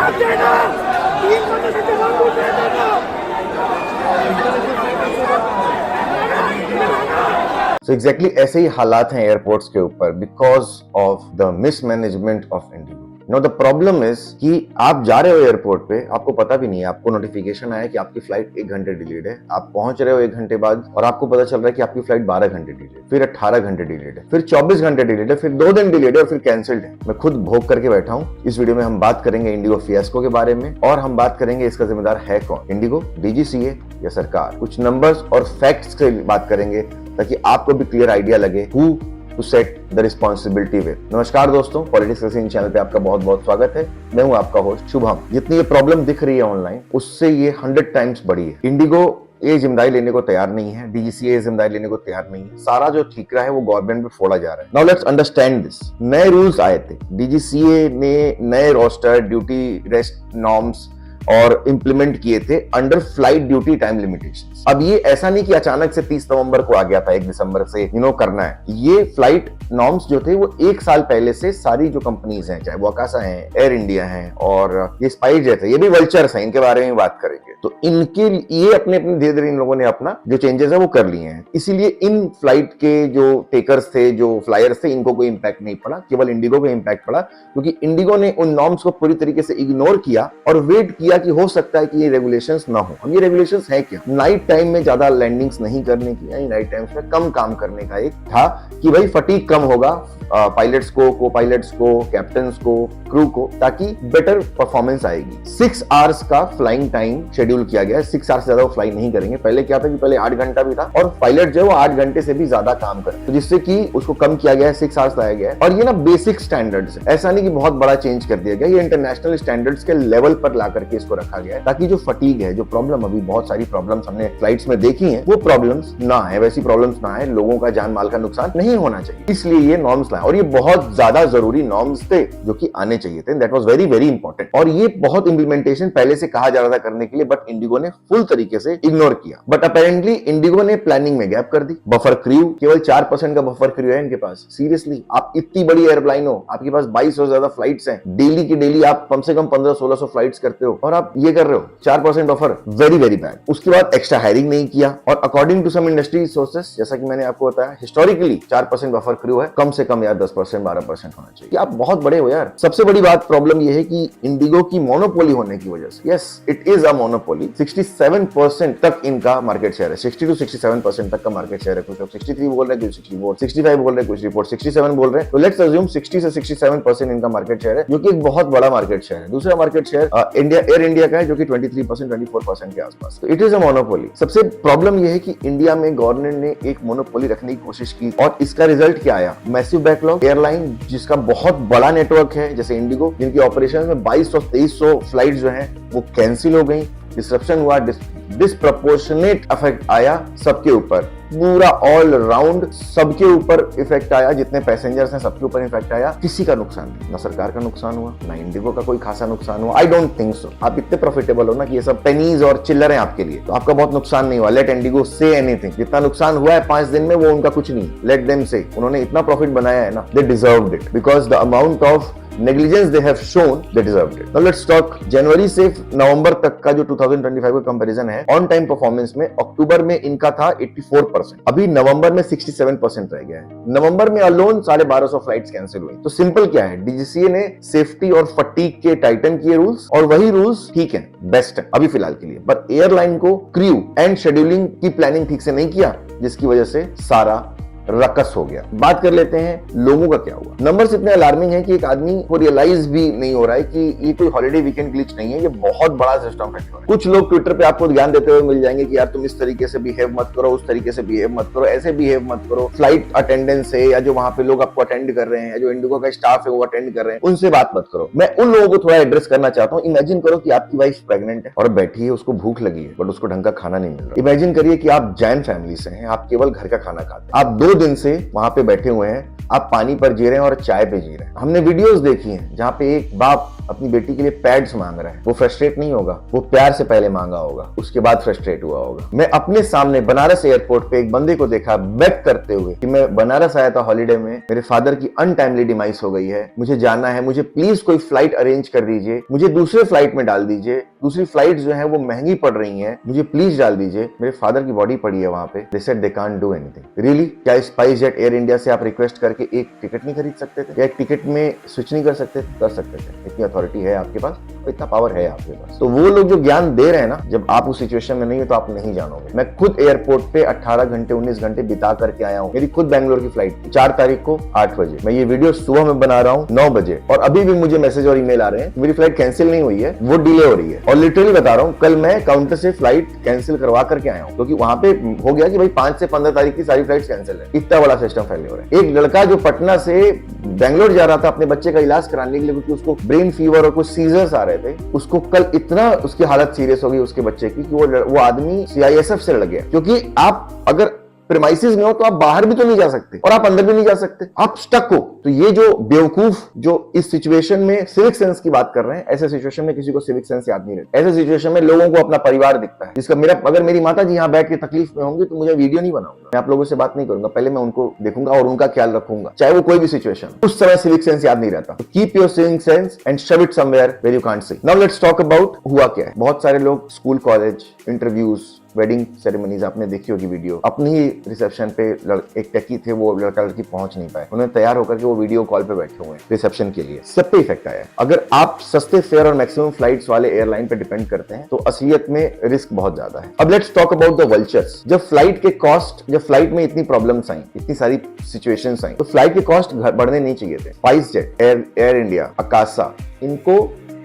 So exactly ऐसे ही हालात हैं एयरपोर्ट्स के ऊपर because of the mismanagement of Indigo. Know the problem is कि आप जा रहे हो एयरपोर्ट पे, आपको पता भी नहीं है, आपको नोटिफिकेशन आया कि आपकी फ्लाइट 1 घंटे डिलेड है, आप पहुंच रहे हो 1 घंटे बाद और आपको पता चल रहा है कि आपकी फ्लाइट 12 घंटे डिलेड, फिर 18 घंटे डिलेड है, फिर 24 घंटे डिलेड है, फिर 2 दिन डिलेड है और फिर कैंसिल्ड है। मैं खुद भोग करके बैठा हूँ। इस वीडियो में हम बात करेंगे इंडिगो फियास्को के बारे में और हम बात करेंगे इसका जिम्मेदार है कौन, इंडिगो, डीजीसीए या सरकार। कुछ नंबर्स और फैक्ट्स से बात करेंगे ताकि आपको भी क्लियर आइडिया लगे who to set the responsibility with. नमस्कार दोस्तों, पॉलिटिक्स का सीन चैनल पे आपका बहुत बहुत स्वागत है। मैं हूं आपका होस्ट शुभम। जितनी ये प्रॉब्लम दिख रही है ऑनलाइन, उससे ये 100 टाइम्स बड़ी है। इंडिगो ये जिम्मेदारी लेने को तैयार नहीं है, डीजीसीए जिम्मेदारी लेने को तैयार नहीं है। सारा जो ठीकरा है वो गवर्नमेंट पे फोड़ा जा रहा है। Now let's understand this. नए रूल्स आए थे, डीजीसीए ने नए रोस्टर, ड्यूटी, रेस्ट नॉर्म्स और इंप्लीमेंट किए थे under flight duty time limitations. अब ये ऐसा नहीं कि अचानक से 30 नवंबर को आ गया था, 1 दिसंबर से करना है। ये फ्लाइट नॉर्म्स जो थे वो 1 साल पहले से सारी जो कंपनीज हैं, चाहे वो अकासा है, एयर इंडिया है और ये स्पाइस जेट है, ये भी वल्चर्स हैं, इनके बारे में बात करेंगे। तो इनके ये अपने धीरे धीरे इन लोगों ने अपना जो चेंजेस है वो कर लिए हैं। इसीलिए इन फ्लाइट के जो टेकर्स थे, जो फ्लायर्स थे, इनको कोई इंपैक्ट नहीं पड़ा, केवल इंडिगो को इंपैक्ट पड़ा क्योंकि इंडिगो ने उन नॉर्म्स को पूरी तरीके से इग्नोर किया और वेट किया कि हो सकता है कि ये रेगुलेशंस ना हो। अब ये रेगुलेशंस है क्या? नाइट टाइम में ज्यादा लैंडिंग्स नहीं करने की, यानी नाइट टाइम्स में कम काम करने का एक था कि भाई फटीग कम होगा पायलट्स को, को पायलट्स को, कैप्टन्स को, क्रू को, ताकि बेटर परफॉर्मेंस आएगी। 6 आवर्स का फ्लाइंग टाइम शेड्यूल किया गया है। 6 आवर्स से ज्यादा वो फ्लाई नहीं करेंगे। पहले क्या था कि पहले 8 घंटा भी था और पायलट जो है वो 8 घंटे से भी ज्यादा काम करे, तो जिससे कि उसको कम किया गया है, 6 आवर्स लाया गया है। और ये ना बेसिक स्टैंडर्ड्स है, ऐसा नहीं कि बहुत बड़ा चेंज कर दिया गया। ये इंटरनेशनल स्टैंडर्ड्स के लेवल पर ला करके इसको रखा गया है ताकि जो फटीग है, जो प्रॉब्लम, अभी बहुत सारी प्रॉब्लम्स हमने फ्लाइट्स में देखी है, वो प्रॉब्लम्स ना है, वैसी प्रॉब्लम्स ना है, लोगों का जान माल का नुकसान नहीं होना चाहिए। इसलिए ये नॉर्म्स लाए और ये बहुत ज्यादा जरूरी नॉर्म्स थे जो कि आने चाहिए थे। That was very very important. और ये बहुत इंप्लीमेंटेशन पहले से कहा जा रहा था करने के लिए, बट इंडिगो ने फुल तरीके से इग्नोर किया। बट अपेरेंटली इंडिगो ने प्लानिंग में गैप कर दी। बफर क्रू, केवल 4% का बफर क्रू है इनके पास। सीरियसली, आप इतनी बड़ी एयरलाइन हो, आपके पास 2200 से ज्यादा फ्लाइट्स हैं, डेली की डेली आप कम से कम 1500-1600 फ्लाइट्स करते हो और आप ये कर रहे हो 4% बफर। Very very bad. उसके बाद एक्स्ट्रा हायरिंग नहीं किया और according to some industry sources, जैसा कि मैंने आपको बताया, हिस्टोरिकली 4% बफर क्रू है, कम से कम यार 10%, 12% होना चाहिए। आप बहुत बड़े हो यार। सबसे बड़ी बात, प्रॉब्लम यह है कि इंडिगो की मोनोपोली होने की वजह से, yes it is a monopoly, 67% तक इनका मार्केट शेयर है। 60 to 67% तक का मार्केट शेयर है। कुछ लोग 63 बोल रहे हैं, कुछ 64, 65 बोल रहे हैं, कुछ रिपोर्ट 67 बोल रहे हैं। तो लेट्स अज्यूम 60 से 67% इनका मार्केट शेयर है, जो कि एक बहुत बड़ा मार्केट शेयर है। दूसरा मार्केट शेयर एयर इंडिया का है, जो कि 23%, 24% के आसपास। तो इट इज अ मोनोपोली। सबसे प्रॉब्लम यह है कि इंडिया में गवर्नमेंट ने एक मोनोपोली रखने की कोशिश की और इसका रिजल्ट क्या आया? Massive backlog. एयरलाइन जिसका बहुत बड़ा नेटवर्क है, जैसे इंडिगो, जिनकी ऑपरेशन में 2200-2300 फ्लाइट जो है वो कैंसिल हो गई, डिसरप्शन हुआ, डिसप्रपोर्शनेट इफेक्ट आया सबके ऊपर, पूरा ऑल राउंड सबके ऊपर इफेक्ट आया। जितने पैसेंजर्स हैं सबके ऊपर इफेक्ट आया। किसी का नुकसान नहीं, ना सरकार का नुकसान हुआ, ना इंडिगो का कोई खासा नुकसान हुआ। I don't think so. आप इतने प्रॉफिटेबल हो ना कि ये सब पेनीज और चिल्लर हैं आपके लिए, तो आपका बहुत नुकसान नहीं हुआ। लेट इंडिगो से एनीथिंग। जितना नुकसान हुआ है 5 दिन में वो उनका कुछ नहीं। लेट देम से। उन्होंने इतना प्रॉफिट बनाया है ना, they deserved it because the amount of negligence they have shown, they deserved it. Now let's talk जनवरी से नवंबर तक का जो 2025 का कंपैरिजन है ऑन टाइम परफॉर्मेंस में। अक्टूबर में इनका था 84%, अभी नवंबर में 67% रह गया है। नवंबर में अलोन 1250 फ्लाइट्स कैंसिल हुई। तो सिंपल क्या है, डीजीसीए ने सेफ्टी और फटीग के टाइटन किए रूल्स, और वही रूल्स ठीक है, बेस्ट है अभी फिलहाल के लिए। पर एयरलाइन को क्रू एंड शेड्यूलिंग की प्लानिंग ठीक से नहीं किया, जिसकी वजह से सारा रकस हो गया। बात कर लेते हैं लोगों का क्या हुआ। नंबर्स इतने अलार्मिंग है कि एक आदमी को रियलाइज भी नहीं हो रहा है कि ये कोई हॉलिडे वीकेंड ग्लिच नहीं है, ये बहुत बड़ा सिस्टम फेल्योर है। कुछ लोग ट्विटर पे आपको ज्ञान देते हुए मिल जाएंगे कि यार तुम इस तरीके से बिहेव मत करो, उस तरीके से बिहेव मत करो, ऐसे बिहेव मत करो। फ्लाइट अटेंडेंस है या जो वहां पे लोग आपको अटेंड कर रहे हैं, या जो इंडिगो का स्टाफ है वो अटेंड कर रहे हैं, उनसे बात मत करो। मैं उन लोगों को थोड़ा एड्रेस करना चाहता हूँ। इमेजिन करो कि आपकी वाइफ प्रेग्नेंट है और बैठी है, उसको भूख लगी है बट उसको ढंग का खाना नहीं मिल रहा। इमेजिन करिए कि आप जैन फैमिली से हैं, आप केवल घर का खाना खाते हैं, आप 2 दिन से वहां पे बैठे हुए हैं, आप पानी पर जी रहे हैं और चाय पे जी रहे हैं। हमने वीडियोस देखी हैं जहां पे एक बाप अपनी बेटी के लिए पैड्स मांग रहा है, वो फ्रस्ट्रेट नहीं होगा? वो प्यार से पहले मांगा होगा, उसके बाद फ्रस्ट्रेट हुआ होगा। मैं अपने सामने बनारस एयरपोर्ट पे एक बंदे को देखा बेग करते हुए कि मैं बनारस आया था हॉलीडे में, मेरे फादर की अनटाइमली डिमाइस हो गई है, मुझे जाना है, मुझे प्लीज कोई फ्लाइट अरेंज कर दीजिए, मुझे दूसरे फ्लाइट में डाल दीजिए, दूसरी फ्लाइट जो है वो महंगी पड़ रही है, मुझे प्लीज डाल दीजिए। मेरे फादर की बॉडी पड़ी है वहां पे। They said they can't do anything. Really? क्या स्पाइस जेट एयर इंडिया से आप रिक्वेस्ट करके एक टिकट नहीं खरीद सकते थे, या एक टिकट में स्विच नहीं कर सकते? कर सकते थे। इतनी अथॉरिटी है आपके पास, इतना पावर है आपके पास। तो वो लोग जो ज्ञान दे रहे हैं ना, जब आप उस सिचुएशन में नहीं है तो आप नहीं जानोगे। मैं खुद एयरपोर्ट पे 18 घंटे 19 घंटे बिता करके आया हूँ। मेरी खुद बैंगलोर की फ्लाइट थी 4 तारीख को 8 बजे। मैं ये वीडियो सुबह में बना रहा हूँ 9 बजे, और अभी भी मुझे मैसेज और ईमेल आ रहे हैं मेरी फ्लाइट कैंसिल नहीं हुई है, वो डिले हो रही है। और लिटरली बता रहा हूँ, कल मैं काउंटर से फ्लाइट कैंसिल करवा करके आया हूँ, क्योंकि वहां पे हो गया कि भाई 5 से 15 तारीख की सारी फ्लाइट कैंसिल है। इतना बड़ा सिस्टम फैल हो रहा है। एक लड़का जो पटना से बैंगलोर जा रहा था अपने बच्चे का इलाज कराने के लिए, क्योंकि उसको ब्रेन फीवर और कुछ सीजर्स आ रहे थे, उसको कल इतना उसकी हालत सीरियस हो गई उसके बच्चे की कि वो आदमी CISF से लड़ गया। क्योंकि आप अगर प्रेमाइसिस में हो तो आप बाहर भी तो नहीं जा सकते और आप अंदर भी नहीं जा सकते, आप स्टक हो। तो ये जो बेवकूफ जो इस सिचुएशन में सिविक सेंस की बात कर रहे हैं, ऐसे सिचुएशन में किसी को सिविक सेंस याद नहीं रहता। ऐसे सिचुएशन में लोगों को अपना परिवार दिखता है, जिसका अगर मेरी माता जी यहाँ बैठ के तकलीफ में होंगी तो मुझे वीडियो नहीं बनाऊंगा, मैं आप लोगों से बात नहीं करूंगा, पहले मैं उनको देखूंगा और उनका ख्याल रखूंगा, चाहे वो कोई भी सिचुएशन। उस समय सिविक सेंस याद नहीं रहता। Keep your civic sense and shove it somewhere where you can't see. Now let's talk about हुआ क्या है। बहुत सारे लोग school, college, interviews, wedding ceremonies आपने देखी होगी वीडियो। अपनी ही रिसेप्शन पे एक टेकी थे, वो लड़का लड़की पहुंच नहीं पाए, उन्हें तैयार होकर के वो वीडियो कॉल पे बैठे हुए हैं रिसेप्शन के लिए। सब पे इफेक्ट आया। अगर आप सस्ते फेयर और मैक्सिमम फ्लाइट्स वाले एयरलाइन पे डिपेंड करते हैं तो असलियत में रिस्क बहुत ज्यादा है। अब let's talk about the vultures. जब फ्लाइट में इतनी प्रॉब्लम्स आई, इतनी सारी सिचुएशंस आई, तो फ्लाइट के कॉस्ट बढ़ने नहीं चाहिए थे। Spice jet, air India, Akasa, इनको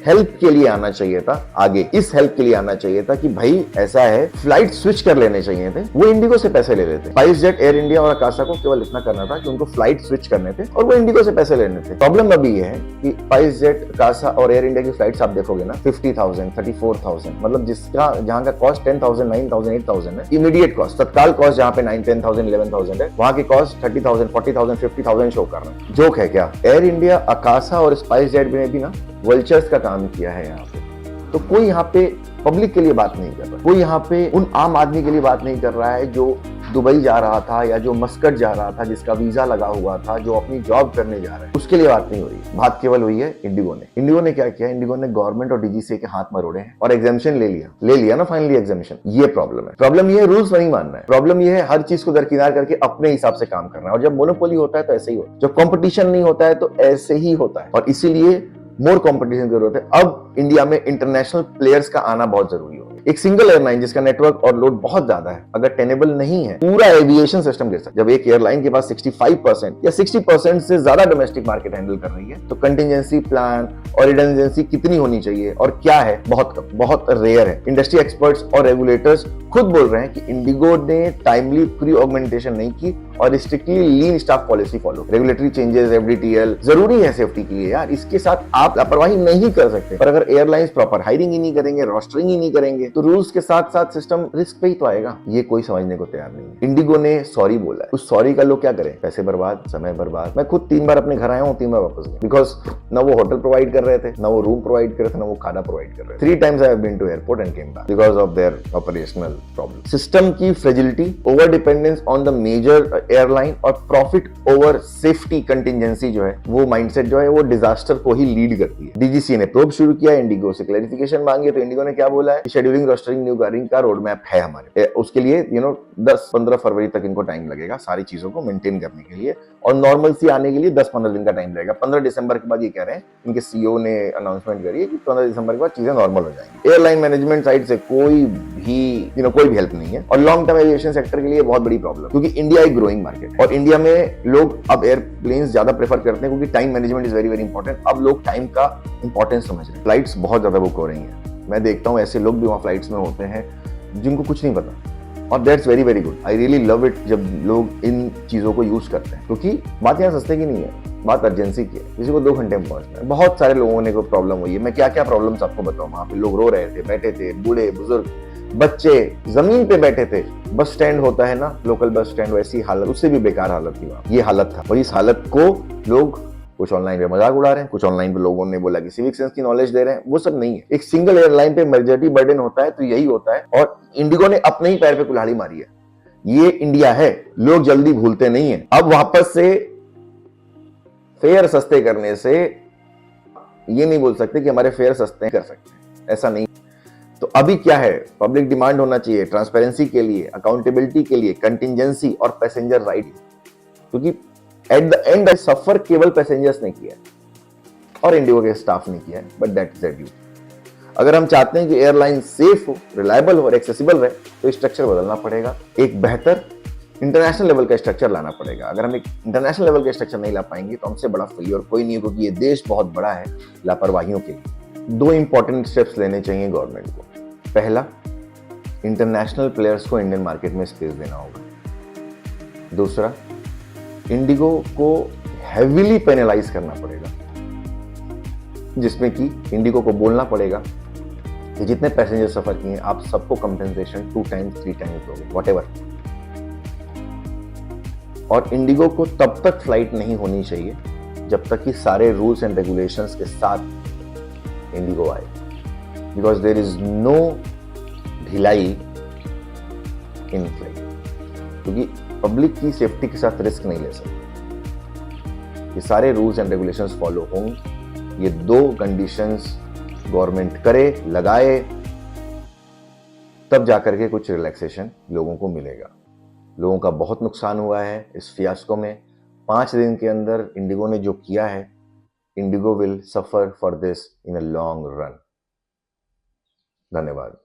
हेल्प के लिए आना चाहिए था आगे। इस हेल्प के लिए आना चाहिए था कि भाई ऐसा है, फ्लाइट स्विच कर लेने चाहिए थे। वो इंडिगो से पैसे ले लेते। स्पाइस जेट, एयर इंडिया और अकासा को केवल इतना करना था कि उनको फ्लाइट स्विच करने थे और वो इंडिगो से पैसे लेने थे। प्रॉब्लम अभी ये है कि स्पाइस जेट, अकासा और एयर इंडिया की फ्लाइट्स आप देखोगे ना, 50,000, 34,000, मतलब जहां का कॉस्ट 10,000, 9,000, 8,000 है, इमीडिएट कॉस्ट, तत्काल कॉस्ट जहां पे 9, 10,000, 11,000 है, वहां की कॉस्ट 30,000, 40,000, 50,000 शो कर रहा है। जोक है क्या? एयर इंडिया, अकासा और स्पाइस जेट ने भी ना वल्चर्स का काम किया है यहाँ पे। तो कोई यहाँ पे पब्लिक के लिए बात नहीं कर रहा, कोई यहाँ पे उन आम आदमी के लिए बात नहीं कर रहा है जो दुबई जा रहा था या जो मस्कट जा रहा था, जिसका वीजा लगा हुआ था, जो अपनी जॉब करने जा रहा है, उसके लिए बात नहीं हो रही। बात केवल हुई है इंडिगो ने। इंडिगो ने क्या किया? इंडिगो ने गवर्नमेंट और DGCA के हाथ मरोड़े हैं और एग्जामिशन ले लिया ना फाइनली एग्जामिशन। ये प्रॉब्लम है। प्रॉब्लम ये है रूल्स नहीं मानना है। प्रॉब्लम ये है हर चीज को दरकिनार करके अपने हिसाब से काम करना है। और जब मोनोपोली होता है तो ऐसे ही होता है, जब कॉम्पिटिशन नहीं होता है तो ऐसे ही होता है। और इसीलिए मोर कंपटीशन की जरूरत है। अब इंडिया में इंटरनेशनल प्लेयर्स का आना बहुत जरूरी हो। एक सिंगल एयरलाइन जिसका नेटवर्क और लोड बहुत ज्यादा है, अगर टेनेबल नहीं है, पूरा एविएशन सिस्टम गिर सकता है। जब एक एयरलाइन के पास 65% या 60% से ज्यादा डोमेस्टिक मार्केट हैंडल कर रही है, तो कंटिजेंसी प्लान और रिडंडेंसी कितनी होनी चाहिए और क्या है, बहुत रेयर है। इंडस्ट्री एक्सपर्ट्स और रेगुलेटर्स खुद बोल रहे हैं कि इंडिगो ने टाइमली प्री ऑगमेंटेशन नहीं की और strictly lean staff policy follow. Regulatory changes, FDTL जरूरी है सेफ्टी के लिए यार, इसके साथ आप लापरवाही नहीं कर सकते। पर अगर एयरलाइंस प्रॉपर हायरिंग ही नहीं करेंगे, रोस्टरिंग ही नहीं करेंगे, तो रूल्स के साथ साथ सिस्टम रिस्क पे ही तो आएगा। ये कोई समझने को तैयार नहीं है। इंडिगो ने सॉरी बोला है, उस सॉरी का लोग क्या करें? पैसे बर्बाद, समय बर्बाद। मैं खुद 3 बार अपने घर आया हूँ, 3 बार वापस गया, बिकॉज ना वो होटल प्रोवाइड कर रहे थे, ना वो रूम प्रोवाइड कर रहे थे, ना वो खाना प्रोवाइड कर रहे थे। 3 times I have been to airport and came back because of their operational problem. System की fragility, over dependence on the major airline और प्रॉफिट ओवर सेफ्टी कंटिजेंसी जो है, वो माइंडसेट जो है वो डिजास्टर को ही लीड करती है। DGCA ने प्रोब शुरू किया, इंडिगो से क्लैरिफिकेशन मांगी, तो इंडिगो ने क्या बोला है? शेड्यूलिंग, रोस्टरिंग, न्यू गायरिंग का रोड मैप है हमारे। उसके लिए 10-15 फरवरी तक इनको टाइम लगेगा सारी चीजों को मेंटेन करने के लिए, और नॉर्मल सी आने के लिए 10-15 दिन का टाइम लगेगा। 15 दिसंबर के बाद ये कह रहे हैं, इनके CEO ने अनाउंसमेंट करी है कि 15 दिसंबर के बाद चीजें नॉर्मल हो जाएंगी। एयरलाइन मैनेजमेंट साइड से कोई भी हेल्प नहीं है, और लॉन्ग टर्म एविएशन सेक्टर के लिए बहुत बड़ी प्रॉब्लम, क्योंकि इंडिया एक ग्रोइंग मार्केट है और इंडिया में लोग अब एयरप्लेन्स ज्यादा प्रेफर करते हैं, क्योंकि time management is very very important. अब लोग टाइम का इंपॉर्टेंस समझ रहे हैं। फ्लाइट्स बहुत ज्यादा बुक हो रही हैं। मैं देखता हूँ ऐसे लोग भी वहाँ फ्लाइट्स में होते हैं जिनको कुछ नहीं पता, और that's very very good. I really love it जब लोग इन चीजों को यूज करते हैं, क्योंकि बात यहाँ सस्ते की नहीं है, बात अर्जेंसी की है। किसी को 2 घंटे में पहुंचना है। बहुत सारे लोगों ने को प्रॉब्लम हुई है। मैं क्या क्या प्रॉब्लम्स आपको बताऊं। वहां पे लोग रो रहे थे, बैठे थे, बूढ़े बुजुर्ग, बच्चे जमीन पे बैठे थे। बस स्टैंड होता है ना, लोकल बस स्टैंड, वैसी हालत, उससे भी बेकार हालत थी वहां। ये हालत था, और इस हालत को लोग कुछ ऑनलाइन पे मजाक उड़ा रहे हैं, कुछ ऑनलाइन पे लोगों ने बोला कि सिविक सेंस की नॉलेज दे रहे हैं, वो सब नहीं है। एक सिंगल एयरलाइन पे मेजॉरिटी बर्डन होता है तो यही होता है, और इंडिगो ने अपने ही पैर पे कुल्हाड़ी मारी है। ये इंडिया है, लोग जल्दी भूलते नहीं है। अब वापस से फेयर सस्ते करने से ये नहीं बोल सकते कि हमारे फेयर सस्ते कर सकते हैं, ऐसा नहीं। तो अभी क्या है, पब्लिक डिमांड होना चाहिए ट्रांसपेरेंसी के लिए, अकाउंटेबिलिटी के लिए, कंटिजेंसी और पैसेंजर राइट, क्योंकि एट द एंड सफर केवल पैसेंजर्स ने किया है और इंडिगो के स्टाफ ने किया है, बट दैट इज ड्यू। अगर हम चाहते हैं कि एयरलाइन सेफ हो, रिलायबल हो और एक्सेसिबल रहे, तो स्ट्रक्चर बदलना पड़ेगा, एक बेहतर इंटरनेशनल लेवल का स्ट्रक्चर लाना पड़ेगा। अगर हम एक इंटरनेशनल लेवल का स्ट्रक्चर नहीं ला पाएंगे तो हमसे बड़ा फेलियर कोई नहीं है, क्योंकि ये देश बहुत बड़ा है लापरवाहियों के लिए। दो इंपॉर्टेंट स्टेप्स लेने चाहिए गवर्नमेंट को। पहला, इंटरनेशनल प्लेयर्स को इंडियन मार्केट में स्पेस देना होगा। दूसरा, इंडिगो को हेवीली पेनलाइज करना पड़ेगा, जिसमें कि इंडिगो को बोलना पड़ेगा कि जितने पैसेंजर सफर किए आप सबको कंपेंसेशन 2 टाइम्स 3 टाइम्स दोगे, व्हाटएवर। और इंडिगो को तब तक फ्लाइट नहीं होनी चाहिए जब तक कि सारे रूल्स एंड रेगुलेशंस के साथ इंडिगो आए, बिकॉज देयर इज नो ढिलाई इन फ्लाइट, क्योंकि पब्लिक की सेफ्टी के साथ रिस्क नहीं ले सकते। ये सारे रूल्स एंड रेगुलेशंस फॉलो होंगे, ये 2 कंडीशंस गवर्नमेंट करे, लगाए, तब जाकर के कुछ रिलैक्सेशन लोगों को मिलेगा। लोगों का बहुत नुकसान हुआ है इस फियास्को में। 5 दिन के अंदर इंडिगो ने जो किया है, Indigo will suffer for this in a long run. धन्यवाद।